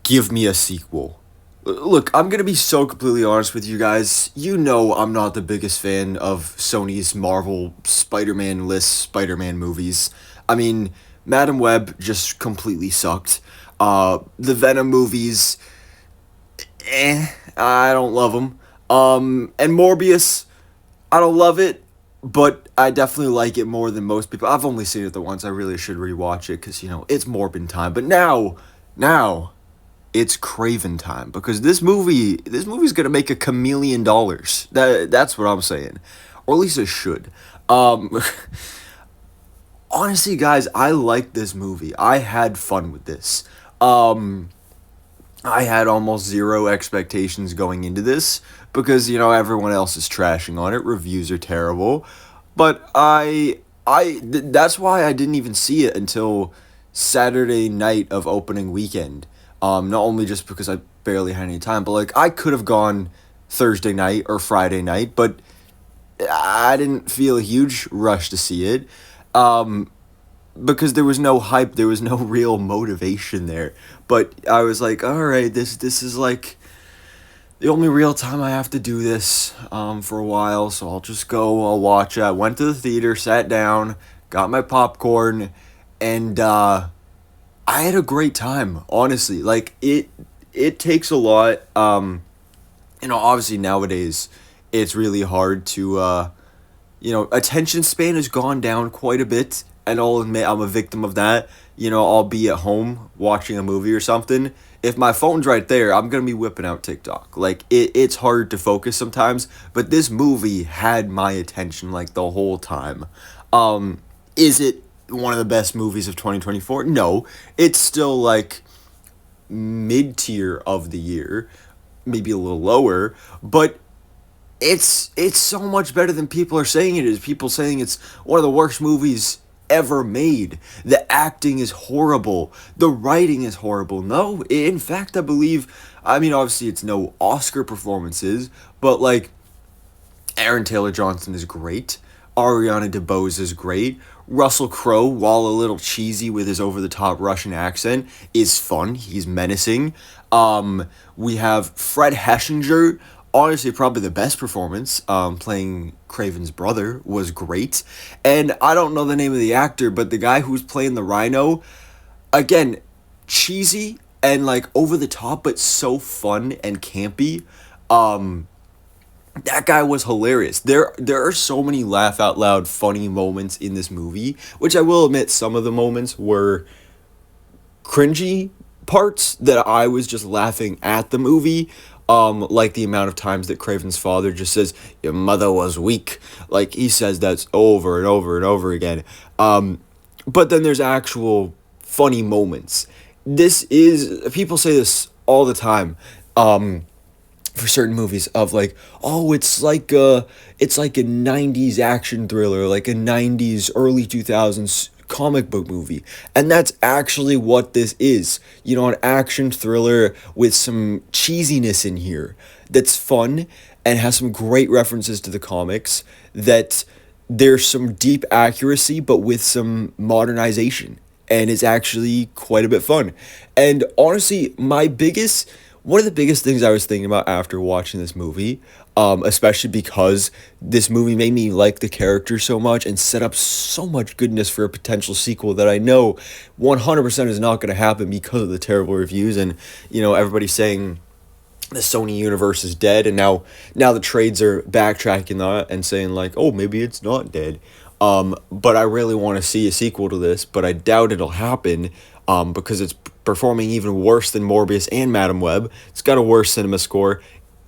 give me a sequel. Look, I'm gonna be so completely honest with you guys. You know I'm not the biggest fan of Sony's Marvel Spider-Man list Spider-Man movies. I mean, Madam Web just completely sucked. The Venom movies, I don't love them. And Morbius, I don't love it, but I definitely like it more than most people. I've only seen it the once. I really should rewatch it because it's Morbin time. But now, it's Kraven time because this movie's gonna make $1 million. That's what I'm saying, or at least it should. Um, Honestly, guys, I like this movie. I had fun with this. Um, I had almost zero expectations going into this because everyone else is trashing on it. Reviews are terrible, but that's why I didn't even see it until Saturday night of opening weekend. Not only just because I barely had any time, but like I could have gone Thursday night or Friday night, but I didn't feel a huge rush to see it. Um, because there was no hype, there was no real motivation there. But I was like, all right, this is like the only real time I have to do this for a while, so I'll just go. I'll watch it. I went to the theater, sat down, got my popcorn, and I had a great time. Honestly, like it takes a lot. Obviously nowadays it's really hard to attention span has gone down quite a bit, and I'll admit I'm a victim of that. I'll be at home watching a movie or something. If my phone's right there, I'm gonna be whipping out TikTok. Like it's hard to focus sometimes, but this movie had my attention like the whole time. Is it one of the best movies of 2024? No, it's still like mid tier of the year, maybe a little lower, but it's so much better than people are saying it is. People saying it's one of the worst movies ever made. The acting is horrible. The writing is horrible. No, in fact, I believe. I mean, obviously, it's no Oscar performances, but like Aaron Taylor Johnson is great. Ariana DeBose is great. Russell Crowe, while a little cheesy with his over the top Russian accent, is fun. He's menacing. We have Fred Heshinger. Honestly, probably the best performance, playing Kraven's brother, was great. And I don't know the name of the actor, but the guy who's playing the Rhino, again, cheesy and like over the top, but so fun and campy. That guy was hilarious. There are so many laugh out loud funny moments in this movie, which I will admit some of the moments were cringy parts that I was just laughing at the movie. Like the amount of times that Craven's father just says, "Your mother was weak." Like he says that's over and over and over again. But then there's actual funny moments. This is people say this all the time. For certain movies of like, oh, it's like a 90s action thriller, like a 90s early 2000s comic book movie. And that's actually what this is. An action thriller with some cheesiness in here that's fun and has some great references to the comics, that there's some deep accuracy but with some modernization, and it's actually quite a bit fun. And honestly, one of the biggest things I was thinking about after watching this movie, especially because this movie made me like the character so much and set up so much goodness for a potential sequel that I know 100% is not going to happen because of the terrible reviews, and everybody's saying the Sony universe is dead, and now the trades are backtracking that and saying like, oh, maybe it's not dead. But I really want to see a sequel to this, but I doubt it'll happen, because it's performing even worse than Morbius and Madam Web. It's got a worse cinema score.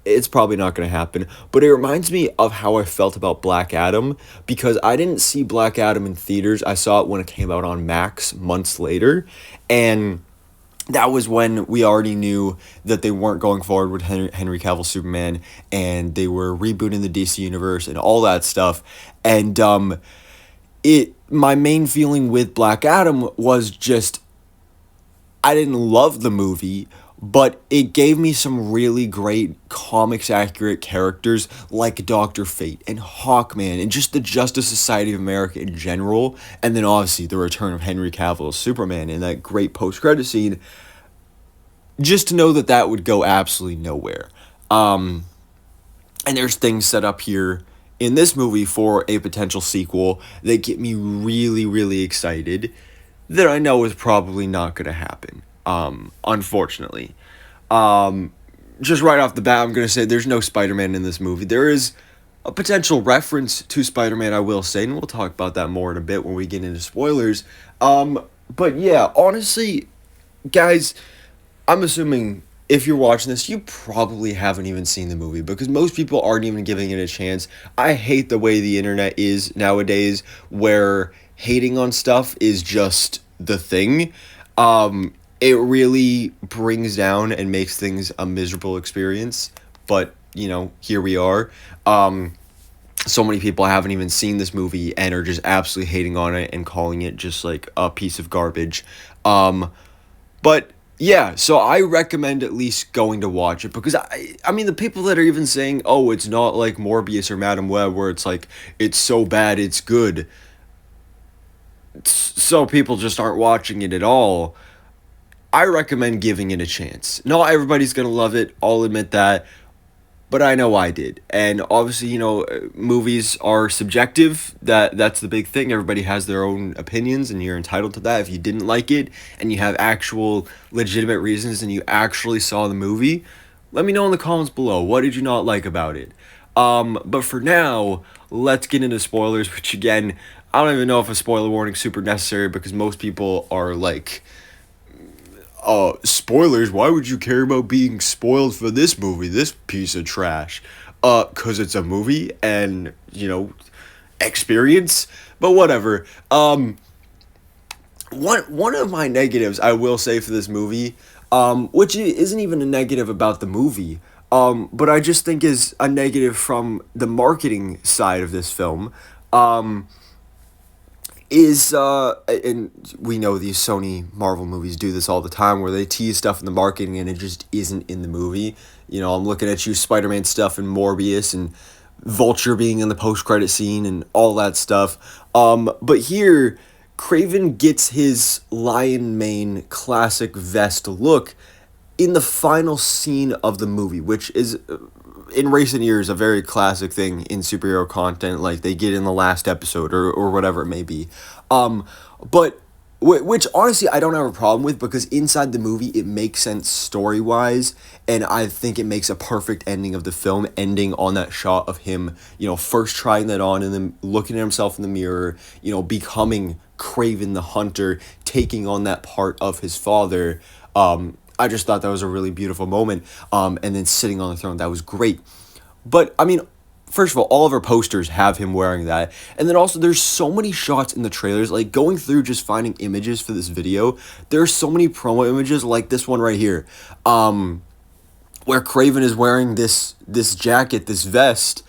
It's probably not going to happen. But it reminds me of how I felt about Black Adam, because I didn't see Black Adam in theaters. I saw it when it came out on Max months later, and that was when we already knew that they weren't going forward with Henry Cavill Superman, and they were rebooting the DC universe and all that stuff. And my main feeling with Black Adam was just I didn't love the movie, but it gave me some really great comics accurate characters like Dr. Fate and Hawkman and just the Justice Society of America in general. And then obviously the return of Henry Cavill as Superman in that great post-credit scene just to know that that would go absolutely nowhere. Um, and there's things set up here in this movie for a potential sequel that get me really, really excited that I know is probably not going to happen, unfortunately. Um, just right off the bat, I'm going to say there's no Spider-Man in this movie. There is a potential reference to Spider-Man, I will say, and we'll talk about that more in a bit when we get into spoilers. But yeah, honestly, guys, I'm assuming if you're watching this, you probably haven't even seen the movie because most people aren't even giving it a chance. I hate the way the internet is nowadays, where hating on stuff is just the thing. It really brings down and makes things a miserable experience. But, here we are. So many people haven't even seen this movie and are just absolutely hating on it and calling it just like a piece of garbage. But yeah, so I recommend at least going to watch it because I mean the people that are even saying, "Oh, it's not like Morbius or Madam Web where it's like it's so bad it's good." So people just aren't watching it at all. I recommend giving it a chance. Not everybody's going to love it, I'll admit that, but I know I did. And obviously, movies are subjective. That's the big thing. Everybody has their own opinions and you're entitled to that. If you didn't like it and you have actual legitimate reasons and you actually saw the movie, let me know in the comments below. What did you not like about it? But for now, let's get into spoilers, which again, I don't even know if a spoiler warning is super necessary because most people are like, spoilers, why would you care about being spoiled for this movie, this piece of trash? 'Cause it's a movie and, experience, but whatever. One of my negatives I will say for this movie, which isn't even a negative about the movie, but I just think is a negative from the marketing side of this film, is and we know these Sony Marvel movies do this all the time where they tease stuff in the marketing and it just isn't in the movie. I'm looking at you, Spider-Man stuff and Morbius and Vulture being in the post-credit scene and all that stuff. But here, Kraven gets his lion mane classic vest look in the final scene of the movie, which is in recent years a very classic thing in superhero content, like they get in the last episode or whatever it may be. But which honestly I don't have a problem with because inside the movie it makes sense story-wise, and I think it makes a perfect ending of the film, ending on that shot of him, first trying that on and then looking at himself in the mirror, becoming Kraven the Hunter, taking on that part of his father. I just thought that was a really beautiful moment. And then sitting on the throne, that was great. But, I mean, first of all of our posters have him wearing that. And then also, there's so many shots in the trailers. Like, going through just finding images for this video, there are so many promo images, like this one right here, where Kraven is wearing this jacket, this vest,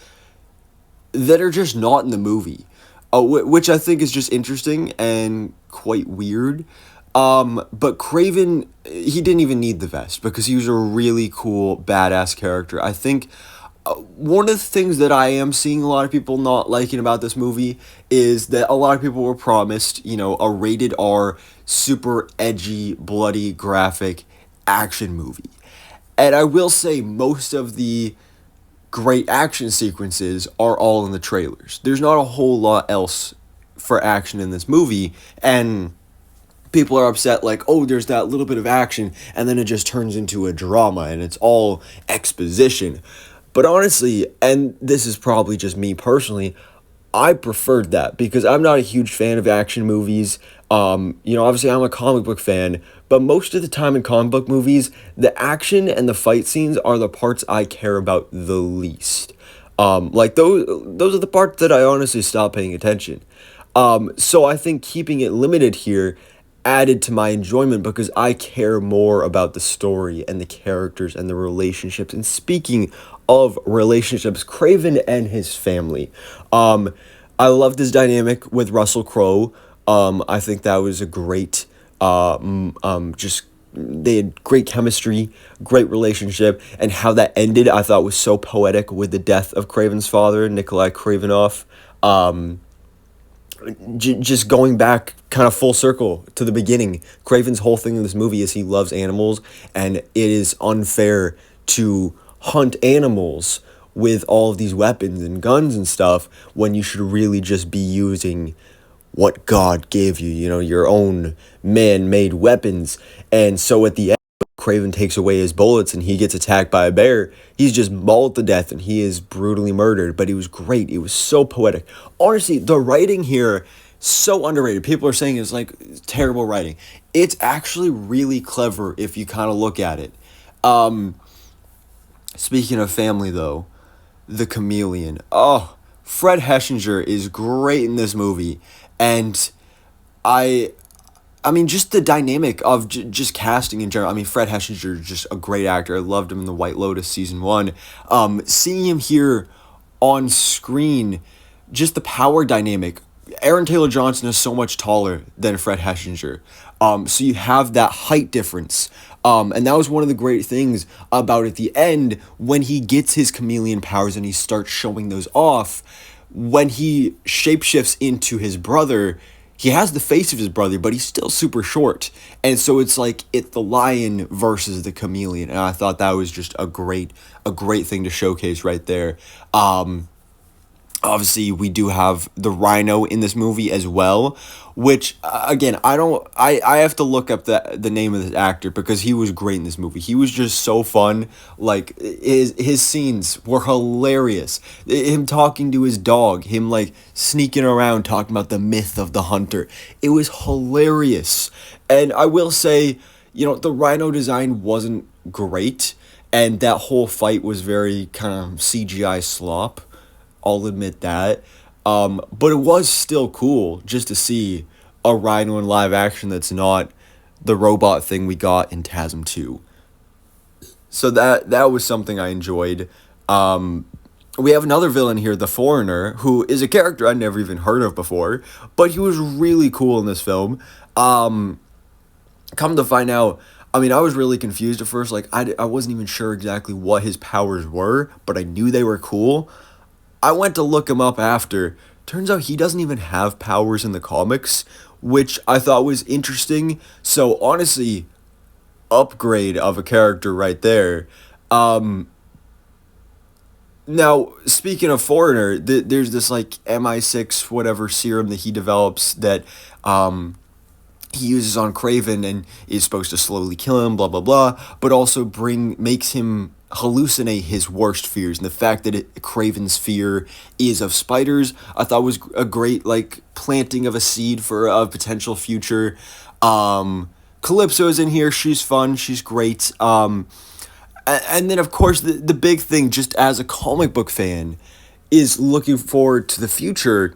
that are just not in the movie. Which I think is just interesting and quite weird. But Kraven, he didn't even need the vest because he was a really cool, badass character. I think one of the things that I am seeing a lot of people not liking about this movie is that a lot of people were promised, a rated R, super edgy, bloody, graphic action movie. And I will say most of the great action sequences are all in the trailers. There's not a whole lot else for action in this movie, and people are upset like, oh, there's that little bit of action and then it just turns into a drama and it's all exposition. But honestly, and this is probably just me personally, I preferred that because I'm not a huge fan of action movies. Obviously I'm a comic book fan, but most of the time in comic book movies, the action and the fight scenes are the parts I care about the least. Like those are the parts that I honestly stop paying attention. So I think keeping it limited here added to my enjoyment because I care more about the story and the characters and the relationships. And speaking of relationships, Kraven and his family. I loved his dynamic with Russell Crowe. I think that was a great, just they had great chemistry, great relationship, and how that ended I thought was so poetic with the death of Kraven's father, Nikolai Kravinoff. just going back kind of full circle to the beginning, Kraven's whole thing in this movie is he loves animals, and it is unfair to hunt animals with all of these weapons and guns and stuff when you should really just be using what God gave you, your own man-made weapons. And so at the end, Kraven takes away his bullets and he gets attacked by a bear. He's just mauled to death and he is brutally murdered. But it was great. It was so poetic. Honestly, the writing here, so underrated. People are saying it's like terrible writing. It's actually really clever if you kind of look at it. Um, Speaking of family, though, the chameleon. Oh, Fred Heshinger is great in this movie, and I I mean, just the dynamic of just casting in general. I mean, Fred Heshinger is just a great actor. I loved him in The White Lotus season one. Seeing him here on screen, just the power dynamic. Aaron Taylor Johnson is so much taller than Fred Heshinger. So you have that height difference. And that was one of the great things about at the end when he gets his chameleon powers and he starts showing those off. When he shapeshifts into his brother, he has the face of his brother, but he's still super short. And so it's like it's the lion versus the chameleon. And I thought that was just a great thing to showcase right there. Obviously, we do have the rhino in this movie as well, which again, I have to look up the name of this actor because he was great in this movie. He was just so fun. Like his scenes were hilarious. Him talking to his dog, him like sneaking around talking about the myth of the hunter. It was hilarious. And I will say, the rhino design wasn't great, and that whole fight was very kind of CGI slop. I'll admit that. But it was still cool just to see a rhino in live action that's not the robot thing we got in TASM 2. So that was something I enjoyed. We have another villain here, the Foreigner, who is a character I'd never even heard of before, but he was really cool in this film. Come to find out, I mean, I was really confused at first. Like, I wasn't even sure exactly what his powers were, but I knew they were cool. I went to look him up after. Turns out he doesn't even have powers in the comics, which I thought was interesting. So honestly, upgrade of a character right there. Now, speaking of Foreigner, there's this like MI6 whatever serum that he develops that he uses on Kraven and is supposed to slowly kill him, blah blah blah, but also makes him hallucinate his worst fears. And the fact that Kraven's fear is of spiders, I thought was a great like planting of a seed for a potential future. Calypso's in here, she's fun, she's great. And then of course the big thing, just as a comic book fan, is looking forward to the future,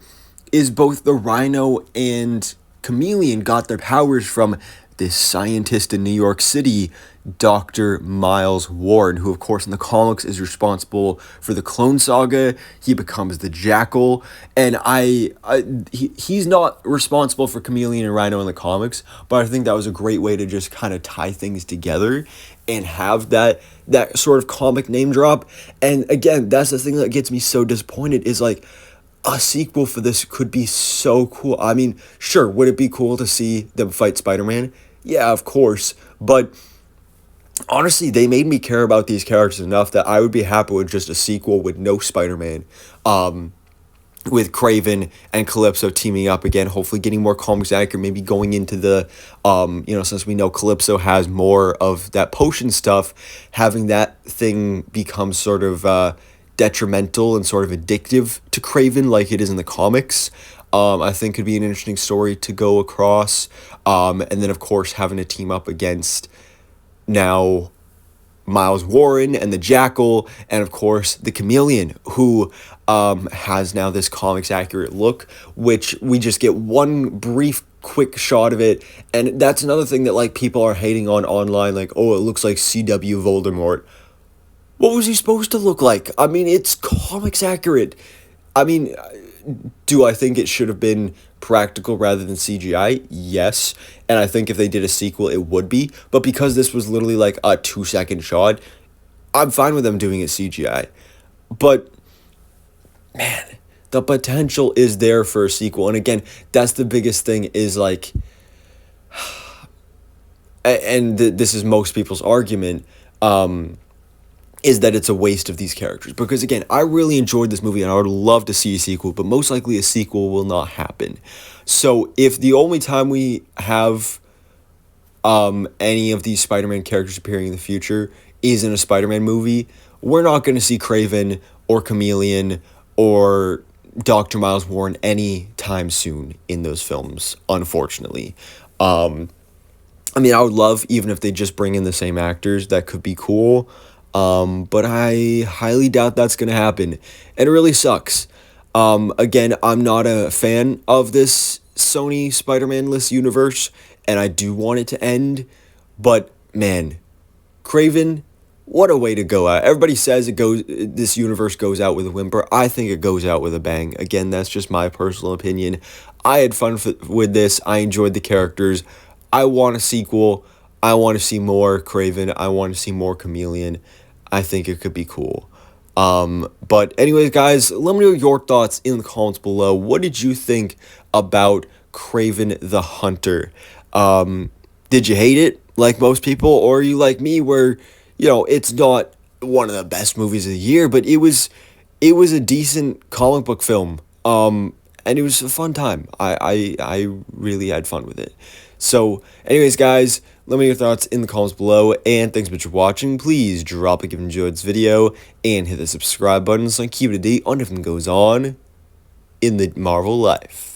is both the Rhino and Chameleon got their powers from this scientist in New York City, Dr. Miles Warren, who of course in the comics is responsible for the Clone Saga. He becomes the Jackal, and he's not responsible for Chameleon and Rhino in the comics, but I think that was a great way to just kind of tie things together and have that sort of comic name drop. And again, that's the thing that gets me so disappointed is like, a sequel for this could be so cool. I mean, sure, would it be cool to see them fight Spider-Man? Yeah, of course. But honestly, they made me care about these characters enough that I would be happy with just a sequel with no Spider-Man. With Kraven and Calypso teaming up again, hopefully getting more comics accurate, maybe going into the, since we know Calypso has more of that potion stuff, having that thing become sort of detrimental and sort of addictive to Kraven like it is in the comics. I think could be an interesting story to go across. And then, of course, having to team up against now Miles Warren and the Jackal, and of course the Chameleon, who has now this comics accurate look, which we just get one brief quick shot of it, and that's another thing that like people are hating on online, like, oh, it looks like CW Voldemort. What was he supposed to look like? I mean, it's comics accurate. I mean, do I think it should have been practical rather than CGI? Yes. And I think if they did a sequel, it would be. But because this was literally like a 2-second shot, I'm fine with them doing it CGI. But, man, the potential is there for a sequel. And again, that's the biggest thing is like, and this is most people's argument, is that it's a waste of these characters. Because again, I really enjoyed this movie and I would love to see a sequel, but most likely a sequel will not happen. So if the only time we have any of these Spider-Man characters appearing in the future is in a Spider-Man movie, we're not going to see Kraven or Chameleon or Dr. Miles Warren anytime soon in those films, unfortunately. I mean, I would love, even if they just bring in the same actors, that could be cool. But I highly doubt that's going to happen. And it really sucks. Again, I'm not a fan of this Sony Spider-Man-less universe, and I do want it to end. But, man, Kraven, what a way to go out. Everybody says this universe goes out with a whimper. I think it goes out with a bang. Again, that's just my personal opinion. I had fun with this. I enjoyed the characters. I want a sequel. I want to see more Kraven. I want to see more Chameleon. I think it could be cool. But anyways, guys, let me know your thoughts in the comments below. What did you think about Kraven the Hunter? Did you hate it like most people, or are you like me where, it's not one of the best movies of the year, but it was a decent comic book film. And it was a fun time. I really had fun with it. So, anyways, guys, let me know your thoughts in the comments below, and thanks so much for watching. Please drop a like if you enjoyed this video, and hit the subscribe button so I can keep it up to date on everything that goes on in the Marvel life.